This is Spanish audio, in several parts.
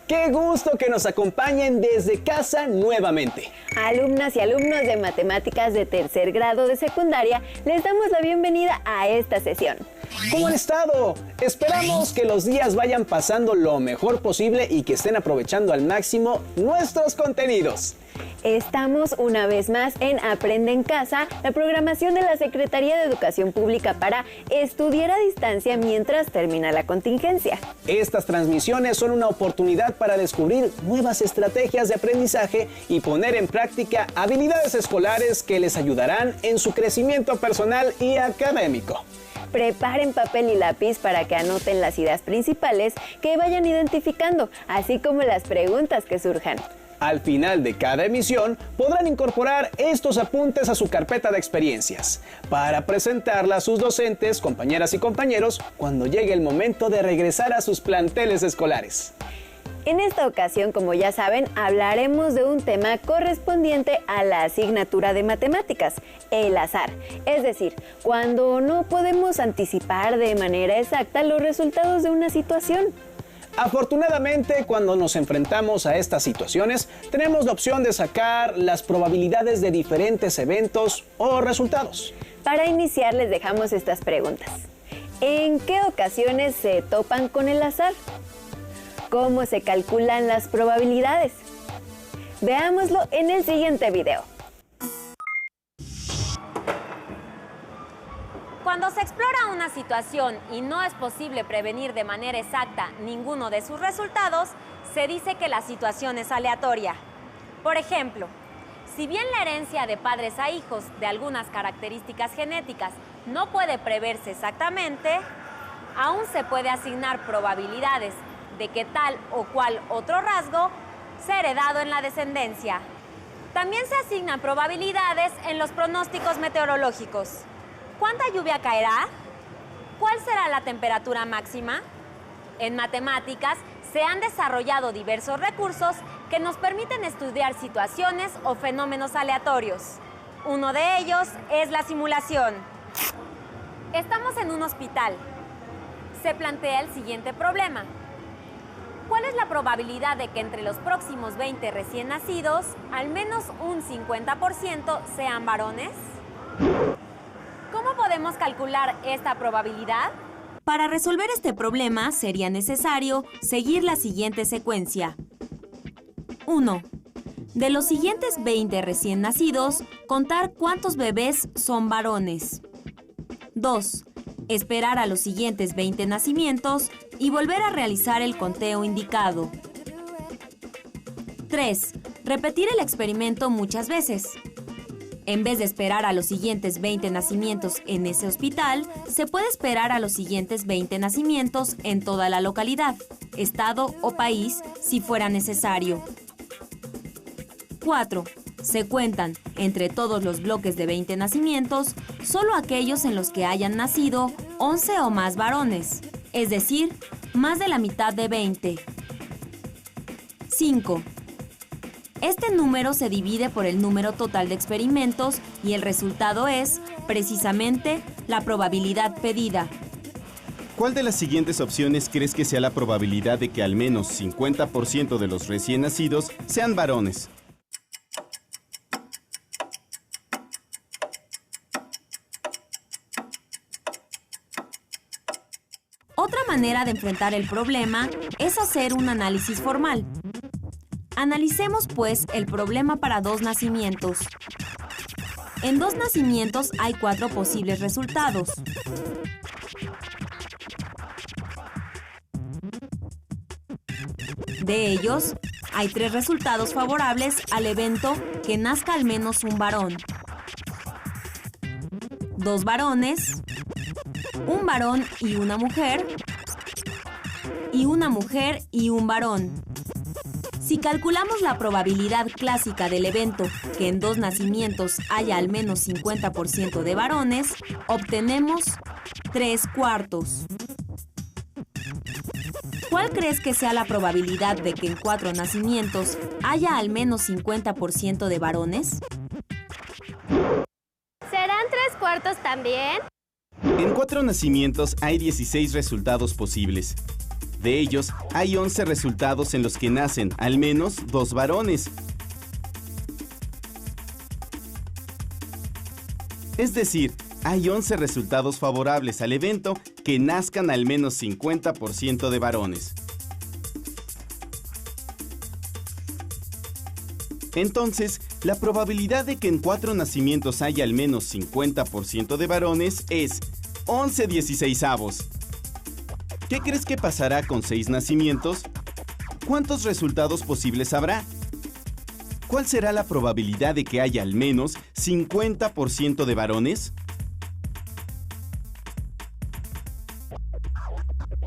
¡Qué gusto que nos acompañen desde casa nuevamente! Alumnas y alumnos de matemáticas de tercer grado de secundaria, les damos la bienvenida a esta sesión. ¿Cómo han estado? Esperamos que los días vayan pasando lo mejor posible y que estén aprovechando al máximo nuestros contenidos. Estamos una vez más en Aprende en Casa, la programación de la Secretaría de Educación Pública para estudiar a distancia mientras termina la contingencia. Estas transmisiones son una oportunidad para descubrir nuevas estrategias de aprendizaje y poner en práctica habilidades escolares que les ayudarán en su crecimiento personal y académico. Preparen papel y lápiz para que anoten las ideas principales que vayan identificando, así como las preguntas que surjan. Al final de cada emisión podrán incorporar estos apuntes a su carpeta de experiencias para presentarla a sus docentes, compañeras y compañeros cuando llegue el momento de regresar a sus planteles escolares. En esta ocasión, como ya saben, hablaremos de un tema correspondiente a la asignatura de matemáticas, el azar. Es decir, cuando no podemos anticipar de manera exacta los resultados de una situación. Afortunadamente, cuando nos enfrentamos a estas situaciones, tenemos la opción de sacar las probabilidades de diferentes eventos o resultados. Para iniciar, les dejamos estas preguntas. ¿En qué ocasiones se topan con el azar? ¿Cómo se calculan las probabilidades? Veámoslo en el siguiente video. Cuando se explora una situación y no es posible prevenir de manera exacta ninguno de sus resultados, se dice que la situación es aleatoria. Por ejemplo, si bien la herencia de padres a hijos de algunas características genéticas no puede preverse exactamente, aún se puede asignar probabilidades de que tal o cual otro rasgo sea heredado en la descendencia. También se asignan probabilidades en los pronósticos meteorológicos. ¿Cuánta lluvia caerá? ¿Cuál será la temperatura máxima? En matemáticas se han desarrollado diversos recursos que nos permiten estudiar situaciones o fenómenos aleatorios. Uno de ellos es la simulación. Estamos en un hospital. Se plantea el siguiente problema. ¿Cuál es la probabilidad de que entre los próximos 20 recién nacidos, al menos un 50% sean varones? ¿Cómo podemos calcular esta probabilidad? Para resolver este problema sería necesario seguir la siguiente secuencia. 1. De los siguientes 20 recién nacidos, contar cuántos bebés son varones. 2. Esperar a los siguientes 20 nacimientos y volver a realizar el conteo indicado. 3. Repetir el experimento muchas veces. En vez de esperar a los siguientes 20 nacimientos en ese hospital, se puede esperar a los siguientes 20 nacimientos en toda la localidad, estado o país, si fuera necesario. 4. Se cuentan, entre todos los bloques de 20 nacimientos, solo aquellos en los que hayan nacido 11 o más varones, es decir, más de la mitad de 20. 5. Este número se divide por el número total de experimentos y el resultado es, precisamente, la probabilidad pedida. ¿Cuál de las siguientes opciones crees que sea la probabilidad de que al menos 50% de los recién nacidos sean varones? Otra manera de enfrentar el problema es hacer un análisis formal. Analicemos, pues, el problema para 2 nacimientos. En 2 nacimientos hay 4 posibles resultados. De ellos, hay 3 resultados favorables al evento que nazca al menos un varón. 2 varones, un varón y una mujer y un varón. Si calculamos la probabilidad clásica del evento que en 2 nacimientos haya al menos 50% de varones, obtenemos 3/4. ¿Cuál crees que sea la probabilidad de que en 4 nacimientos haya al menos 50% de varones? ¿Serán 3/4 también? En 4 nacimientos hay 16 resultados posibles. De ellos, hay 11 resultados en los que nacen al menos 2 varones. Es decir, hay 11 resultados favorables al evento que nazcan al menos 50% de varones. Entonces, la probabilidad de que en 4 nacimientos haya al menos 50% de varones es 11/16. ¿Qué crees que pasará con 6 nacimientos? ¿Cuántos resultados posibles habrá? ¿Cuál será la probabilidad de que haya al menos 50% de varones?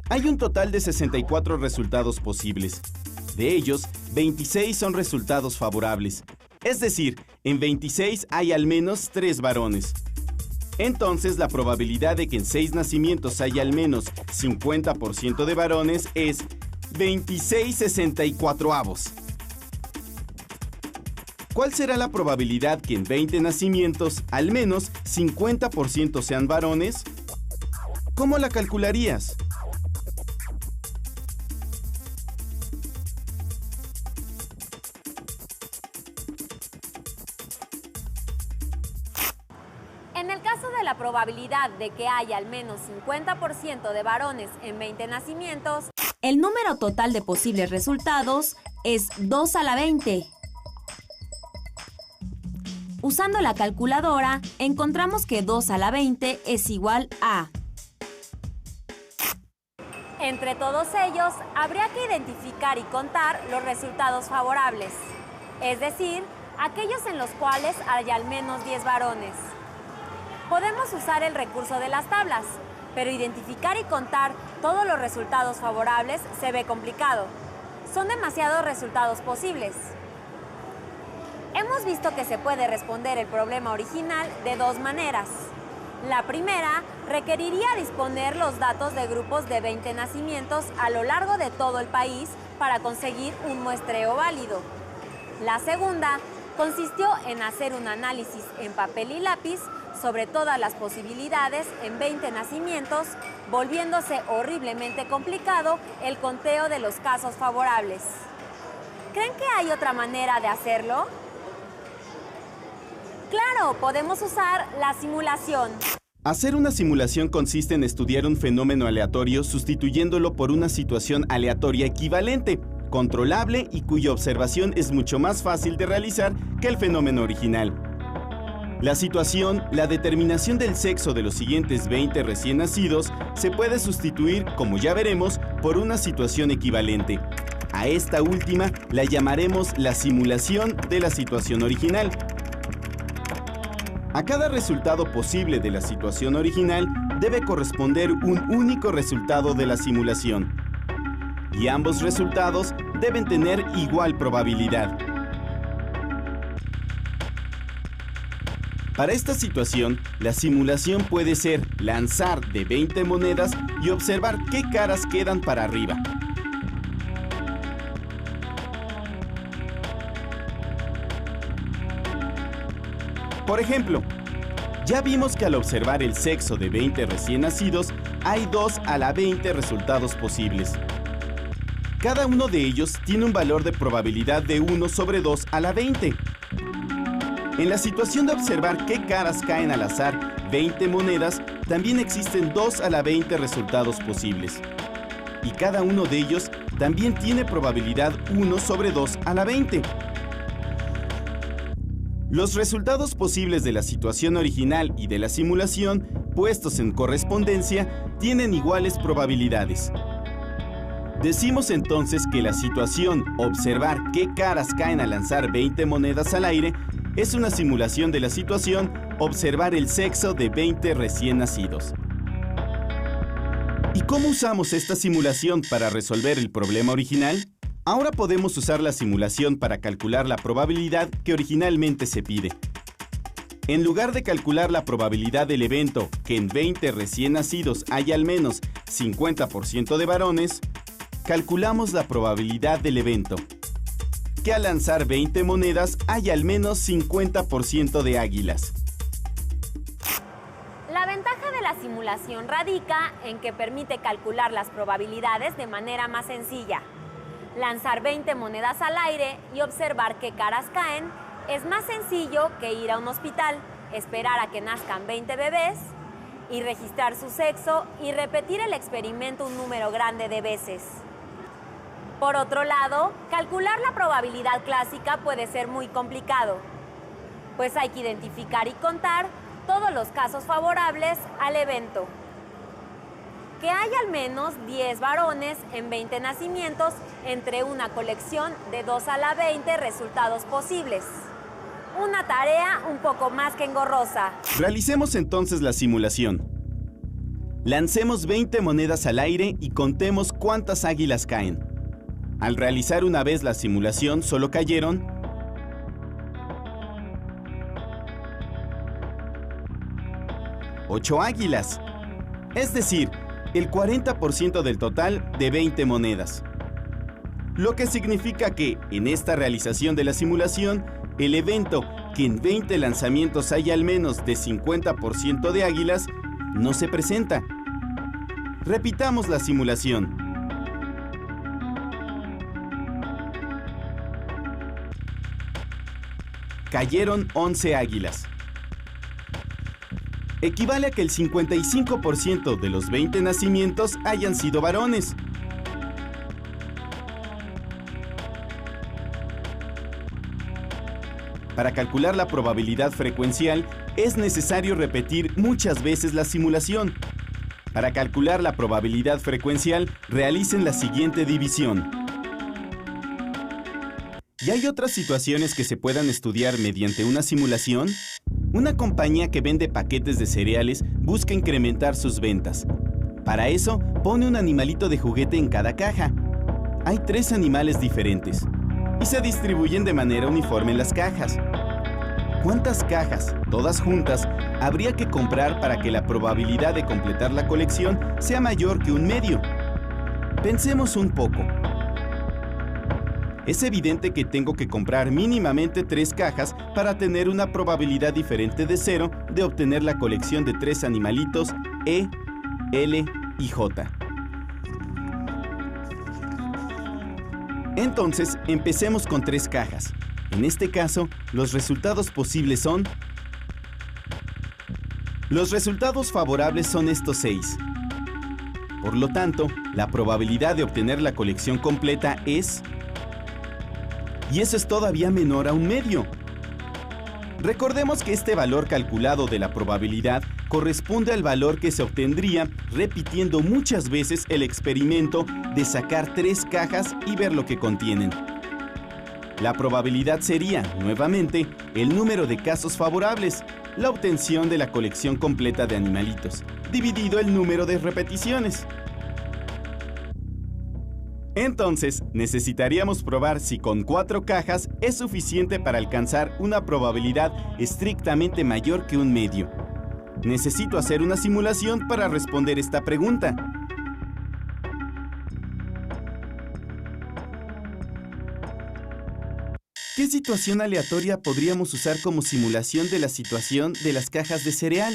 Hay un total de 64 resultados posibles. De ellos, 26 son resultados favorables. Es decir, en 26 hay al menos 3 varones. Entonces, la probabilidad de que en 6 nacimientos haya al menos 50% de varones es 26/64. ¿Cuál será la probabilidad que en 20 nacimientos al menos 50% sean varones? ¿Cómo la calcularías? En el caso de la probabilidad de que haya al menos 50% de varones en 20 nacimientos, el número total de posibles resultados es 2 a la 20. Usando la calculadora, encontramos que 2 a la 20 es igual a... Entre todos ellos, habría que identificar y contar los resultados favorables, es decir, aquellos en los cuales haya al menos 10 varones. Podemos usar el recurso de las tablas, pero identificar y contar todos los resultados favorables se ve complicado. Son demasiados resultados posibles. Hemos visto que se puede responder el problema original de 2 maneras. La primera requeriría disponer los datos de grupos de 20 nacimientos a lo largo de todo el país para conseguir un muestreo válido. La segunda consistió en hacer un análisis en papel y lápiz sobre todas las posibilidades en 20 nacimientos, volviéndose horriblemente complicado el conteo de los casos favorables. ¿Creen que hay otra manera de hacerlo? Claro, podemos usar la simulación. Hacer una simulación consiste en estudiar un fenómeno aleatorio sustituyéndolo por una situación aleatoria equivalente, controlable y cuya observación es mucho más fácil de realizar que el fenómeno original. La situación, la determinación del sexo de los siguientes 20 recién nacidos, se puede sustituir, como ya veremos, por una situación equivalente. A esta última la llamaremos la simulación de la situación original. A cada resultado posible de la situación original debe corresponder un único resultado de la simulación. Y ambos resultados deben tener igual probabilidad. Para esta situación, la simulación puede ser lanzar de 20 monedas y observar qué caras quedan para arriba. Por ejemplo, ya vimos que al observar el sexo de 20 recién nacidos, hay 2 a la 20 resultados posibles. Cada uno de ellos tiene un valor de probabilidad de 1 sobre 2 a la 20. En la situación de observar qué caras caen al azar 20 monedas, también existen 2 a la 20 resultados posibles. Y cada uno de ellos también tiene probabilidad 1 sobre 2 a la 20. Los resultados posibles de la situación original y de la simulación, puestos en correspondencia, tienen iguales probabilidades. Decimos entonces que la situación observar qué caras caen al lanzar 20 monedas al aire es una simulación de la situación observar el sexo de 20 recién nacidos. ¿Y cómo usamos esta simulación para resolver el problema original? Ahora podemos usar la simulación para calcular la probabilidad que originalmente se pide. En lugar de calcular la probabilidad del evento que en 20 recién nacidos haya al menos 50% de varones, calculamos la probabilidad del evento que al lanzar 20 monedas haya al menos 50% de águilas. La ventaja de la simulación radica en que permite calcular las probabilidades de manera más sencilla. Lanzar 20 monedas al aire y observar qué caras caen es más sencillo que ir a un hospital, esperar a que nazcan 20 bebés y registrar su sexo y repetir el experimento un número grande de veces. Por otro lado, calcular la probabilidad clásica puede ser muy complicado, pues hay que identificar y contar todos los casos favorables al evento. Que hay al menos 10 varones en 20 nacimientos entre una colección de 2 a la 20 resultados posibles. Una tarea un poco más que engorrosa. Realicemos entonces la simulación. Lancemos 20 monedas al aire y contemos cuántas águilas caen. Al realizar una vez la simulación, solo cayeron 8 águilas. Es decir, el 40% del total de 20 monedas. Lo que significa que, en esta realización de la simulación, el evento que en 20 lanzamientos haya al menos de 50% de águilas no se presenta. Repitamos la simulación. Cayeron 11 águilas. Equivale a que el 55% de los 20 nacimientos hayan sido varones. Para calcular la probabilidad frecuencial, es necesario repetir muchas veces la simulación. Para calcular la probabilidad frecuencial, realicen la siguiente división. ¿Y hay otras situaciones que se puedan estudiar mediante una simulación? Una compañía que vende paquetes de cereales busca incrementar sus ventas. Para eso, pone un animalito de juguete en cada caja. Hay 3 animales diferentes y se distribuyen de manera uniforme en las cajas. ¿Cuántas cajas, todas juntas, habría que comprar para que la probabilidad de completar la colección sea mayor que 1/2? Pensemos un poco. Es evidente que tengo que comprar mínimamente 3 cajas para tener una probabilidad diferente de 0 de obtener la colección de 3 animalitos E, L y J. Entonces, empecemos con 3 cajas. En este caso, los resultados posibles son... Los resultados favorables son estos 6. Por lo tanto, la probabilidad de obtener la colección completa es... Y eso es todavía menor a 1/2. Recordemos que este valor calculado de la probabilidad corresponde al valor que se obtendría repitiendo muchas veces el experimento de sacar 3 cajas y ver lo que contienen. La probabilidad sería, nuevamente, el número de casos favorables, la obtención de la colección completa de animalitos, dividido el número de repeticiones. Entonces, necesitaríamos probar si con 4 cajas es suficiente para alcanzar una probabilidad estrictamente mayor que 1/2. Necesito hacer una simulación para responder esta pregunta. ¿Qué situación aleatoria podríamos usar como simulación de la situación de las cajas de cereal?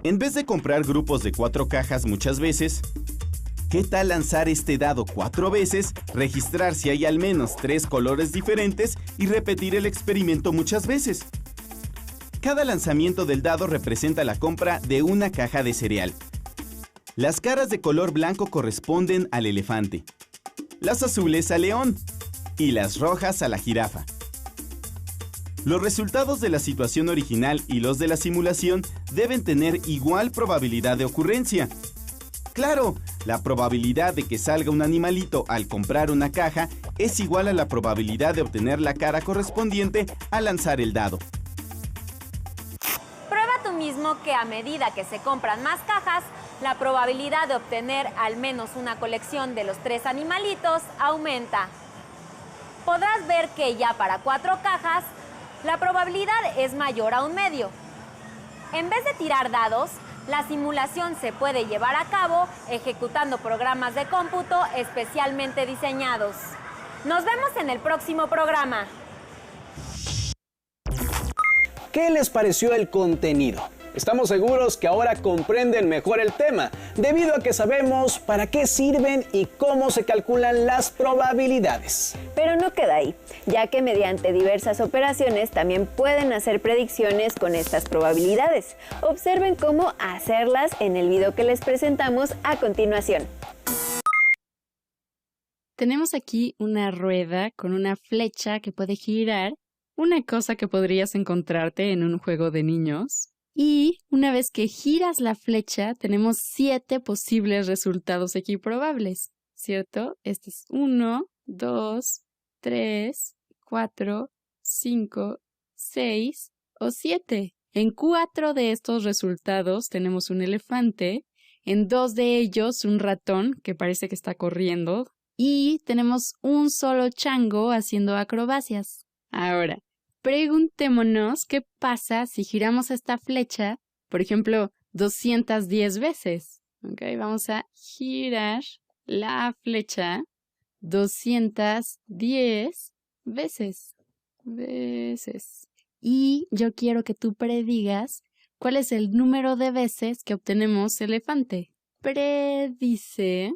En vez de comprar grupos de 4 cajas muchas veces, ¿qué tal lanzar este dado 4 veces, registrar si hay al menos 3 colores diferentes y repetir el experimento muchas veces? Cada lanzamiento del dado representa la compra de una caja de cereal. Las caras de color blanco corresponden al elefante, las azules al león y las rojas a la jirafa. Los resultados de la situación original y los de la simulación deben tener igual probabilidad de ocurrencia. ¡Claro! La probabilidad de que salga un animalito al comprar una caja es igual a la probabilidad de obtener la cara correspondiente al lanzar el dado. Prueba tú mismo que a medida que se compran más cajas, la probabilidad de obtener al menos una colección de los 3 animalitos aumenta. Podrás ver que ya para 4 cajas, la probabilidad es mayor a 1/2. En vez de tirar dados, la simulación se puede llevar a cabo ejecutando programas de cómputo especialmente diseñados. Nos vemos en el próximo programa. ¿Qué les pareció el contenido? Estamos seguros que ahora comprenden mejor el tema, debido a que sabemos para qué sirven y cómo se calculan las probabilidades. Pero no queda ahí, ya que mediante diversas operaciones también pueden hacer predicciones con estas probabilidades. Observen cómo hacerlas en el video que les presentamos a continuación. Tenemos aquí una rueda con una flecha que puede girar, una cosa que podrías encontrarte en un juego de niños. Y una vez que giras la flecha, tenemos 7 posibles resultados equiprobables, ¿cierto? Este es 1, 2, 3, 4, 5, 6 o 7. En 4 de estos resultados tenemos un elefante, en 2 de ellos un ratón que parece que está corriendo y tenemos un solo chango haciendo acrobacias. Ahora, preguntémonos qué pasa si giramos esta flecha, por ejemplo, 210 veces. Okay, vamos a girar la flecha 210 veces. Y yo quiero que tú predigas cuál es el número de veces que obtenemos elefante. Predice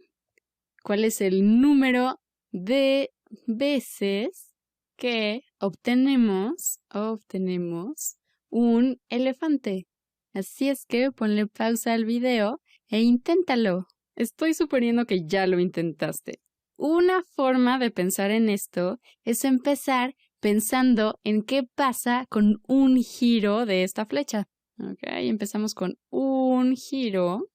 cuál es el número de veces que obtenemos un elefante. Así es que ponle pausa al video e inténtalo. Estoy suponiendo que ya lo intentaste. Una forma de pensar en esto es empezar pensando en qué pasa con un giro de esta flecha. Empezamos con un giro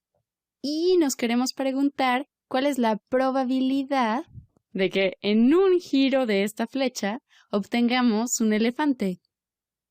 y nos queremos preguntar cuál es la probabilidad de que en un giro de esta flecha obtengamos un elefante.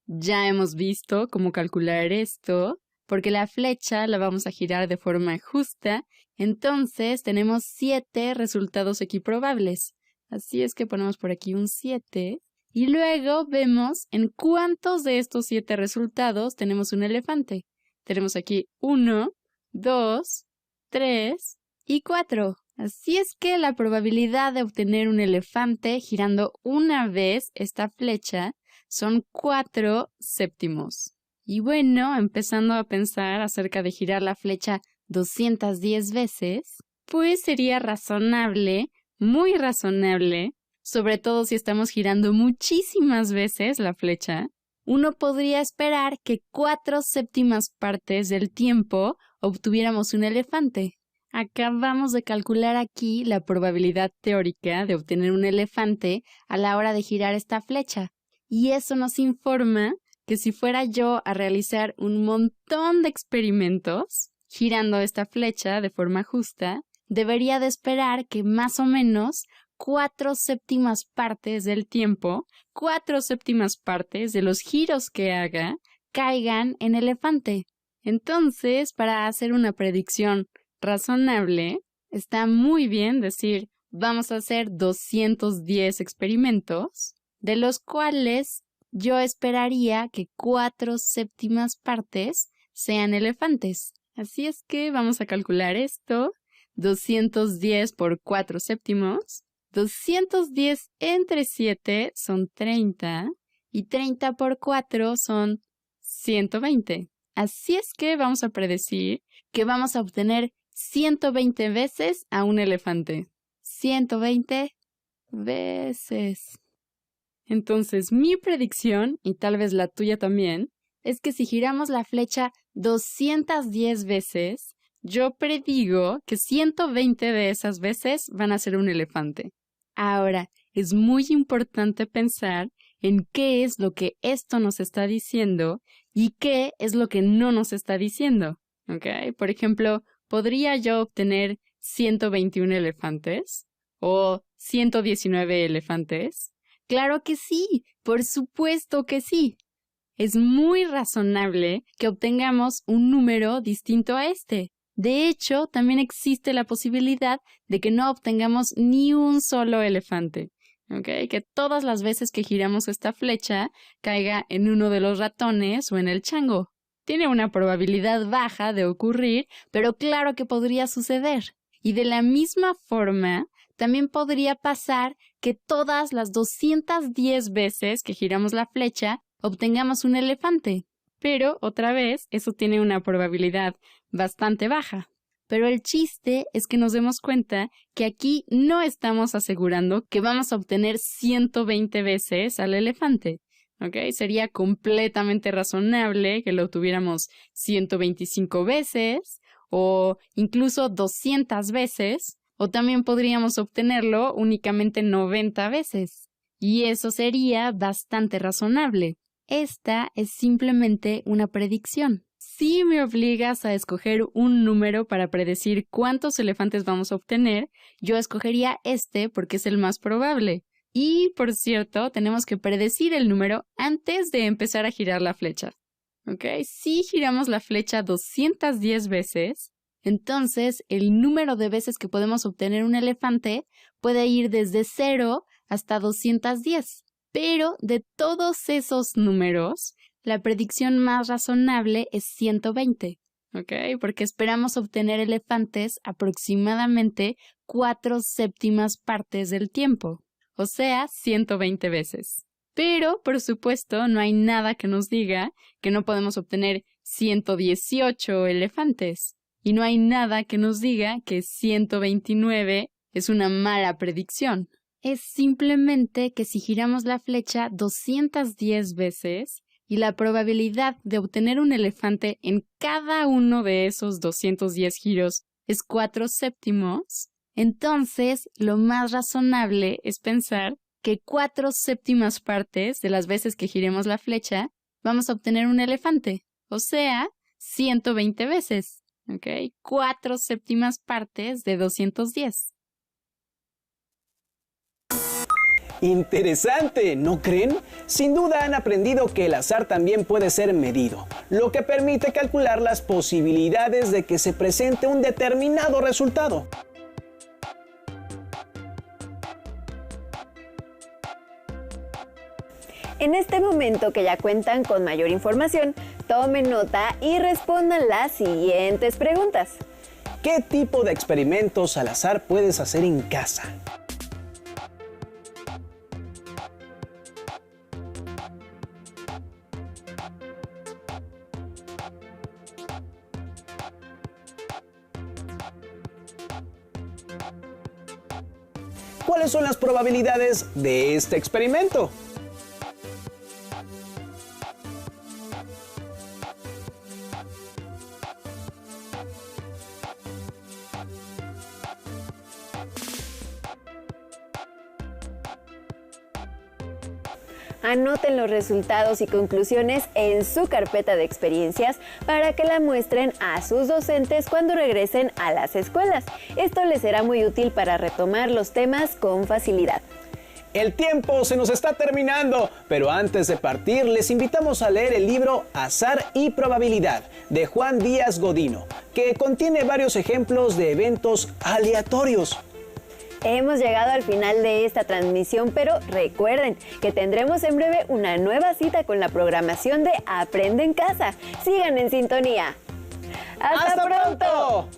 Ya hemos visto cómo calcular esto, porque la flecha la vamos a girar de forma justa, entonces tenemos 7 resultados equiprobables. Así es que ponemos por aquí un 7, y luego vemos en cuántos de estos 7 resultados tenemos un elefante. Tenemos aquí 1, 2, 3 y 4. Así es que la probabilidad de obtener un elefante girando una vez esta flecha son 4 séptimos. Y bueno, empezando a pensar acerca de girar la flecha 210 veces, pues sería razonable, muy razonable, sobre todo si estamos girando muchísimas veces la flecha, uno podría esperar que 4 séptimas partes del tiempo obtuviéramos un elefante. Acabamos de calcular aquí la probabilidad teórica de obtener un elefante a la hora de girar esta flecha. Y eso nos informa que si fuera yo a realizar un montón de experimentos girando esta flecha de forma justa, debería de esperar que más o menos 4 séptimas partes del tiempo, 4 séptimas partes de los giros que haga, caigan en elefante. Entonces, para hacer una predicción razonable, está muy bien decir, vamos a hacer 210 experimentos, de los cuales yo esperaría que 4 séptimas partes sean elefantes. Así es que vamos a calcular esto, 210 por 4 séptimos, 210 entre 7 son 30, y 30 por 4 son 120. Así es que vamos a predecir que vamos a obtener 120 veces a un elefante. 120 veces. Entonces, mi predicción, y tal vez la tuya también, es que si giramos la flecha 210 veces, yo predigo que 120 de esas veces van a ser un elefante. Ahora, es muy importante pensar en qué es lo que esto nos está diciendo y qué es lo que no nos está diciendo. Por ejemplo, ¿podría yo obtener 121 elefantes? ¿O 119 elefantes? ¡Claro que sí! ¡Por supuesto que sí! Es muy razonable que obtengamos un número distinto a este. De hecho, también existe la posibilidad de que no obtengamos ni un solo elefante. Que todas las veces que giramos esta flecha caiga en uno de los ratones o en el chango. Tiene una probabilidad baja de ocurrir, pero claro que podría suceder. Y de la misma forma, también podría pasar que todas las 210 veces que giramos la flecha obtengamos un elefante. Pero, otra vez, eso tiene una probabilidad bastante baja. Pero el chiste es que nos demos cuenta que aquí no estamos asegurando que vamos a obtener 120 veces al elefante. ¿Ok? Sería completamente razonable que lo tuviéramos 125 veces o incluso 200 veces, o también podríamos obtenerlo únicamente 90 veces. Y eso sería bastante razonable. Esta es simplemente una predicción. Si me obligas a escoger un número para predecir cuántos elefantes vamos a obtener, yo escogería este porque es el más probable. Y, por cierto, tenemos que predecir el número antes de empezar a girar la flecha. ¿Ok? Si giramos la flecha 210 veces, entonces el número de veces que podemos obtener un elefante puede ir desde 0 hasta 210. Pero de todos esos números, la predicción más razonable es 120. ¿Ok? Porque esperamos obtener elefantes aproximadamente 4/7 partes del tiempo. O sea, 120 veces. Pero, por supuesto, no hay nada que nos diga que no podemos obtener 118 elefantes. Y no hay nada que nos diga que 129 es una mala predicción. Es simplemente que si giramos la flecha 210 veces y la probabilidad de obtener un elefante en cada uno de esos 210 giros es 4/7, entonces, lo más razonable es pensar que 4/7 partes de las veces que giremos la flecha vamos a obtener un elefante, o sea, 120 veces, ¿ok? 4/7 partes de 210. Interesante, ¿no creen? Sin duda han aprendido que el azar también puede ser medido, lo que permite calcular las posibilidades de que se presente un determinado resultado. En este momento que ya cuentan con mayor información, tomen nota y respondan las siguientes preguntas. ¿Qué tipo de experimentos al azar puedes hacer en casa? ¿Cuáles son las probabilidades de este experimento? Anoten los resultados y conclusiones en su carpeta de experiencias para que la muestren a sus docentes cuando regresen a las escuelas. Esto les será muy útil para retomar los temas con facilidad. El tiempo se nos está terminando, pero antes de partir les invitamos a leer el libro Azar y Probabilidad de Juan Díaz Godino, que contiene varios ejemplos de eventos aleatorios. Hemos llegado al final de esta transmisión, pero recuerden que tendremos en breve una nueva cita con la programación de Aprende en Casa. Sigan en sintonía. ¡Hasta pronto!